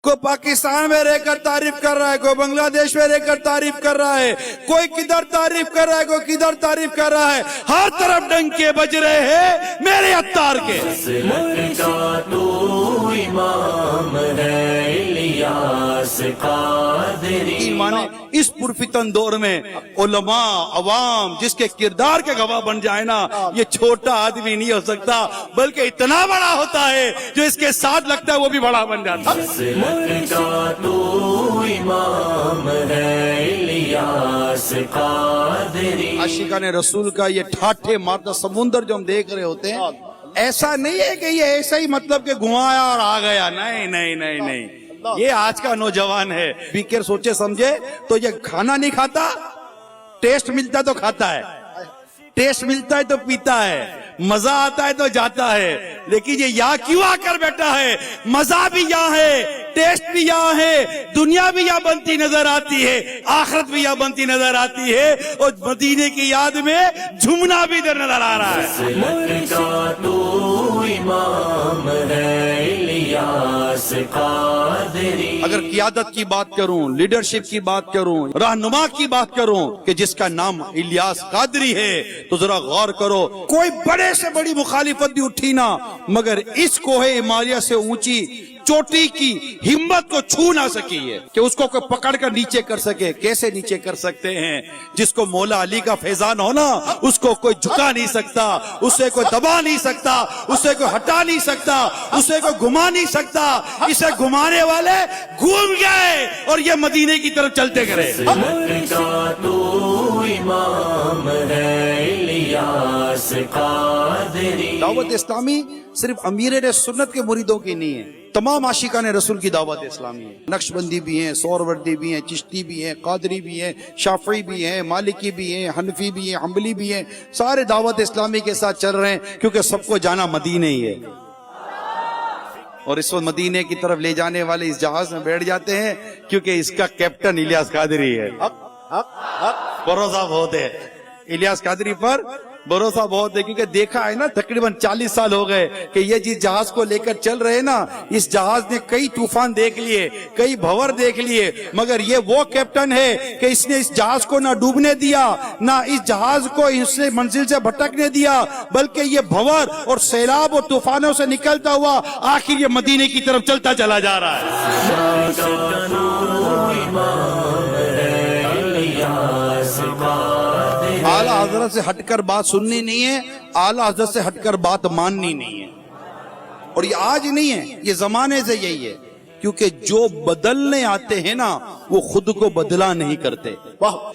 کوئی پاکستان میں رہ کر تعریف کر رہا ہے، کوئی بنگلہ دیش میں رہ کر تعریف کر رہا ہے، کوئی کدھر تعریف کر رہا ہے، کوئی کدھر تعریف کر رہا ہے، ہر طرف ڈنکے بج رہے ہیں میرے عطار کے۔ ملک کا تو امام ہے الیاس قادری۔ مانے اس پرفتن دور میں علماء عوام جس کے کردار کے گواہ بن جائے نا، یہ چھوٹا آدمی نہیں ہو سکتا بلکہ اتنا بڑا ہوتا ہے جو اس کے ساتھ لگتا ہے وہ بھی بڑا بن جاتا ہے۔ ملک کا تو امام ہے الیاس قادری۔ عاشقان رسول کا یہ ٹھاٹھے مارتا سمندر جو ہم دیکھ رہے ہوتے ہیں، ایسا نہیں ہے کہ یہ ایسا ہی مطلب کہ گھمایا اور آ گیا، نہیں نہیں نہیں نہیں، یہ آج کا نوجوان ہے بیکر سوچے سمجھے تو یہ کھانا نہیں کھاتا، ٹیسٹ ملتا تو کھاتا ہے، ٹیسٹ ملتا ہے تو پیتا ہے، مزہ آتا ہے تو جاتا ہے، لیکن یہ یہاں کیوں آ کر بیٹھا ہے؟ مزہ بھی یہاں ہے، ٹیسٹ بھی یہاں ہے، دنیا بھی یہاں بنتی نظر آتی ہے، آخرت بھی یہاں بنتی نظر آتی ہے، اور مدینے کی یاد میں جھومنا بھی ادھر نظر آ رہا ہے۔ ملک کا تو امام ہے الیاس قادری۔ اگر قیادت کی بات کروں، لیڈرشپ کی بات کروں، رہنما کی بات کروں کہ جس کا نام الیاس قادری ہے تو ذرا غور کرو، کوئی بڑے سے بڑی مخالفت بھی اٹھی نا مگر اس کوہ ہمالیہ سے اونچی چوٹی کی ہمت کو چھو نہ سکی ہے کہ اس کو کوئی پکڑ کر نیچے کر سکے۔ کیسے نیچے کر سکتے ہیں؟ جس کو مولا علی کا فیضان ہونا اس کو کوئی جھکا نہیں سکتا، اسے کوئی دبا نہیں سکتا، اسے کوئی ہٹا نہیں سکتا، اسے کوئی گھما نہیں سکتا، اسے گھمانے والے گھوم گئے اور یہ مدینے کی طرف چلتے گئے۔ ملک کا تو امام ہے الیاس قادری۔ دعوت اسلامی صرف امیر سنت کے مریدوں کی نہیں ہے، تمام عاشقان رسول کی دعوت اسلامی ہے۔ نقش بندی بھی ہیں، سہروردی بھی ہیں، چشتی بھی ہیں، قادری بھی ہیں، شافعی بھی ہیں، مالکی بھی ہیں، حنفی بھی ہیں، حنبلی بھی ہیں، سارے دعوت اسلامی کے ساتھ چل رہے ہیں کیونکہ سب کو جانا مدینے ہی ہے، اور اس وقت مدینے کی طرف لے جانے والے اس جہاز میں بیٹھ جاتے ہیں کیونکہ اس کا کیپٹن الیاس قادری ہے۔ بھروسہ بہت ہے الیاس قادری پر، بھروسہ بہت ہے کیونکہ دیکھا ہے نا، تقریباً 40 سال ہو گئے کہ یہ جس جہاز کو لے کر چل رہے نا، اس جہاز نے کئی طوفان دیکھ لیے، کئی بھور دیکھ لیے، مگر یہ وہ کیپٹن ہے کہ اس نے اس جہاز کو نہ ڈوبنے دیا، نہ اس جہاز کو اس نے منزل سے بھٹکنے دیا، بلکہ یہ بھور اور سیلاب اور طوفانوں سے نکلتا ہوا آخر یہ مدینے کی طرف چلتا چلا جا رہا ہے۔ اعلیٰ حضرت سے ہٹ کر بات سننی نہیں ہے، اعلیٰ حضرت سے ہٹ کر بات ماننی نہیں ہے، اور یہ آج نہیں ہے، یہ زمانے سے یہی ہے، کیونکہ جو بدلنے آتے ہیں نا وہ خود کو بدلا نہیں کرتے۔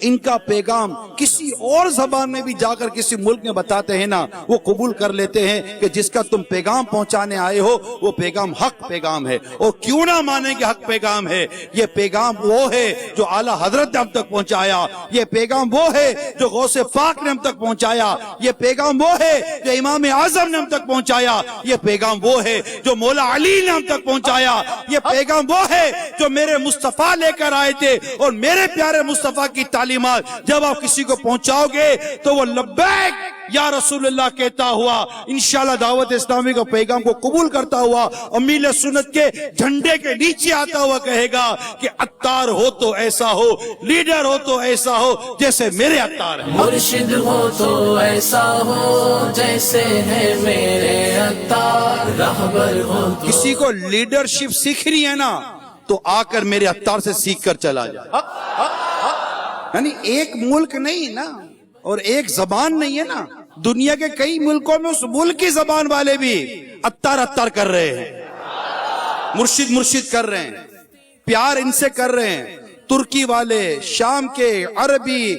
ان کا پیغام کسی اور زبان میں بھی جا کر کسی ملک میں بتاتے ہیں نا، وہ قبول کر لیتے ہیں کہ جس کا تم پیغام پہنچانے آئے ہو وہ پیغام حق پیغام ہے، اور کیوں نہ مانیں کہ حق پیغام ہے۔ یہ پیغام وہ ہے جو اعلیٰ حضرت نے ہم تک پہنچایا، یہ پیغام وہ ہے جو غوث پاک نے ہم تک پہنچایا، یہ پیغام وہ ہے جو امام اعظم نے ہم تک پہنچایا، یہ پیغام وہ ہے جو مولا علی نے ہم تک پہنچایا، یہ پیغام وہ ہے جو میرے مصطفیٰ لے کر آئے تھے، اور میرے پیارے مصطفیٰ کی تعلیمات جب آپ کسی کو پہنچاؤ گے تو وہ لبیک یا رسول اللہ کہتا ہوا انشاءاللہ دعوت اسلامی کا پیغام کو قبول کرتا ہوا امیل سنت کے جھنڈے کے نیچے آتا ہوا کہے گا کہ عطار ہو تو ایسا ہو، لیڈر ہو تو ایسا ہو جیسے میرے عطار ہیں، مرشد ہو تو ایسا ہو جیسے ہے میرے عطار، رہبر ہو تو۔ کسی کو لیڈرشپ سیکھنی ہے نا تو آ کر میرے عطار سے سیکھ کر چلا جائے۔ یعنی ایک ملک نہیں نا، اور ایک زبان نہیں ہے نا، دنیا کے کئی ملکوں میں اس ملک کی زبان والے بھی عطار عطار کر رہے ہیں، مرشد مرشد کر رہے ہیں، پیار ان سے کر رہے ہیں، ترکی والے، شام کے، عربی،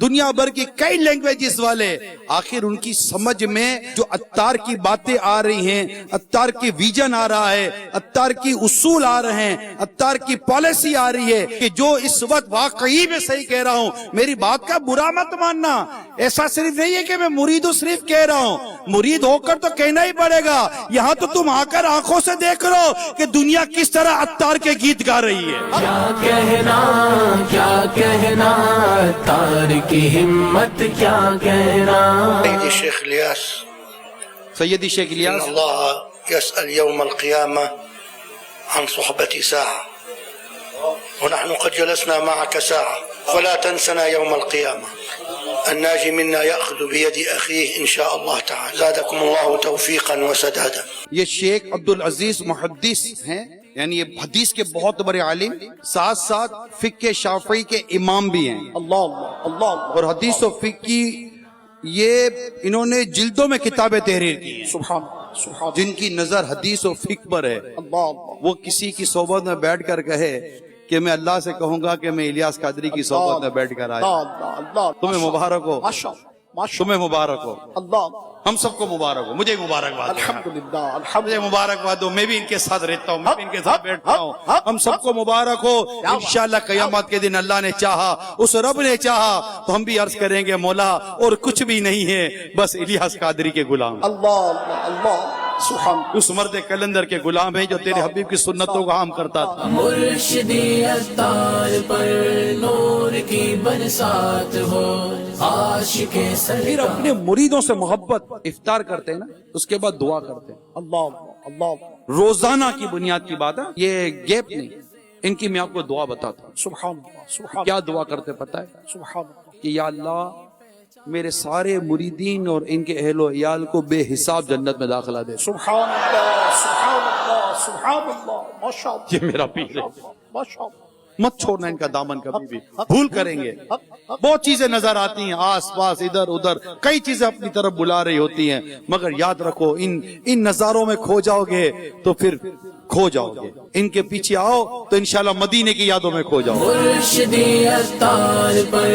دنیا بھر کی کئی لینگویجز والے، آخر ان کی سمجھ میں جو عطار کی باتیں آ رہی ہیں، عطار کی ویژن آ رہا ہے، عطار کی اصول آ رہے ہیں، عطار کی پالیسی آ رہی ہے کہ جو اس وقت واقعی میں صحیح کہہ رہا ہوں، میری بات کا برا مت ماننا، ایسا صرف نہیں ہے کہ میں مرید ہوں صرف کہہ رہا ہوں، مرید ہو کر تو کہنا ہی پڑے گا، یہاں تو تم آ کر آنکھوں سے دیکھ لو کہ دنیا کس طرح عطار کے گیت گا رہی ہے۔ کیا کہنا عطار کی ہمت، کیا کہنا۔ سيدي الشيخ الياس، سیدی شیخ الیاس، إن الله يسأل يوم القيامة عن صحبتي ساعة، ونحن قد جلسنا معك ساعة، فلا تنسنا يوم القيامة. الناجي منا يأخذ بيد أخيه إن شاء الله تعالى. زادكم الله توفيقا وسدادا. یہ شیخ عبد العزیز محدث ہیں، یعنی یہ حدیث کے بہت بڑے عالم، ساتھ ساتھ فقہ شافعی کے امام بھی ہیں، اللہ اللہ اللہ اور حدیث و فقہ کی یہ انہوں نے جلدوں میں کتابیں تحریر کی ہیں، سبحان سبحان جن کی نظر حدیث و فقہ پر ہے۔ اللہ اللہ وہ کسی کی صحبت میں بیٹھ کر کہے کہ میں اللہ سے کہوں گا کہ میں الیاس قادری کی صحبت میں بیٹھ کر آیا، اللہ اللہ تمہیں مبارک ہو، ماشاء اللہ تمہیں مبارک ہو، اللہ ہم سب کو مبارک ہو، مجھے مبارکباد، الحمدللہ الحمد مجھے مبارکباد دو، میں بھی ان کے ساتھ رہتا ہوں، میں بھی ان کے ساتھ بیٹھتا ہوں، ہم سب کو مبارک ہو۔ انشاءاللہ قیامت کے دن اللہ نے چاہا، اس رب نے چاہا تو ہم بھی عرض کریں گے مولا اور کچھ بھی نہیں ہے، بس الیاس قادری کے غلام، اللہ اللہ اللہ سبحان اس مرد کلندر کے غلام ہیں جو تیرے حبیب کی سنتوں کو عام کرتا تھا۔ مرشدی اتار پر نور کی برسات ہو، عاشق پھر سرکار اپنے مریدوں سے محبت، افطار کرتے ہیں نا اس کے بعد دعا کرتے ہیں، اللہ اللہ روزانہ کی بنیاد کی بات ہے، یہ گیپ نہیں، ان کی میں آپ کو دعا بتاتا ہوں۔ سبحان اللہ سبحان کیا دعا کرتے پتہ ہے سبحان اللہ کہ یا اللہ میرے سارے مریدین اور ان کے اہل و عیال کو بے حساب جنت میں داخلہ دے۔ سبحان اللہ سبحان اللہ سبحان اللہ ماشاء اللہ یہ میرا پیر ہے، ماشاء اللہ مت چھوڑنا ان کا دامن کبھی بھی، بھول کریں گے۔ بہت چیزیں نظر آتی ہیں آس پاس ادھر ادھر، کئی چیزیں اپنی طرف بلا رہی ہوتی ہیں، مگر یاد رکھو ان نظاروں میں کھو جاؤ گے تو پھر کھو جاؤ گے، ان کے پیچھے آؤ تو انشاءاللہ مدینے کی یادوں میں کھو جاؤ گے۔ مرشدی اتار پر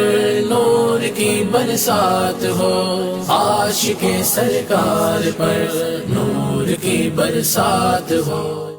نور کی برسات ہو، عاشق سرکار پر نور کی برسات ہو۔